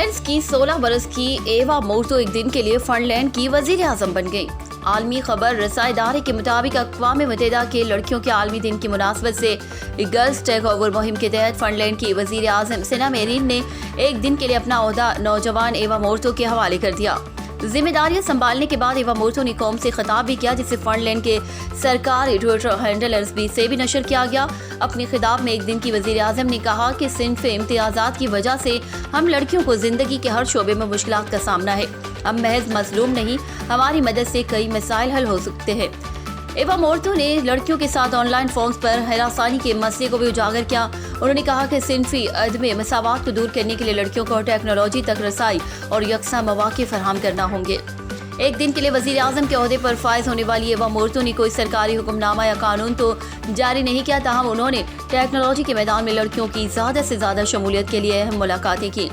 Netherlands کی 16 برس کی ایوا مورتو ایک دن کے لیے فن لینڈ کی وزیر اعظم بن گئی۔ عالمی خبر رسائی ادارے کے مطابق اقوام متحدہ کے لڑکیوں کے عالمی دن کی مناسبت سے گرلز ٹیک اوور مہم کے تحت فن لینڈ کی وزیر اعظم سینا میرین نے ایک دن کے لیے اپنا عہدہ نوجوان ایوا مورتو کے حوالے کر دیا۔ ذمہ داریاں سنبھالنے کے بعد ایوا مورتو نے قوم سے خطاب بھی کیا، جسے فن لینڈ کے سرکاری ٹویٹر ہینڈل ایس سے بھی نشر کیا گیا۔ اپنے خطاب میں ایک دن کی وزیر اعظم نے کہا کہ صنف امتیازات کی وجہ سے ہم لڑکیوں کو زندگی کے ہر شعبے میں مشکلات کا سامنا ہے۔ ہم محض مظلوم نہیں، ہماری مدد سے کئی مسائل حل ہو سکتے ہیں۔ ایوا مورتو نے لڑکیوں کے ساتھ آن لائن فارمز پر ہراسانی کے مسئلے کو بھی اجاگر کیا۔ انہوں نے کہا کہ صنفی عدم مساوات کو دور کرنے کے لیے لڑکیوں کو ٹیکنالوجی تک رسائی اور یکساں مواقع فراہم کرنا ہوں گے۔ ایک دن کے لیے وزیر اعظم کے عہدے پر فائز ہونے والی ایوا مورتو نے کوئی سرکاری حکم نامہ یا قانون تو جاری نہیں کیا، تاہم انہوں نے ٹیکنالوجی کے میدان میں لڑکیوں کی زیادہ سے زیادہ شمولیت کے لیے اہم ملاقاتیں کی۔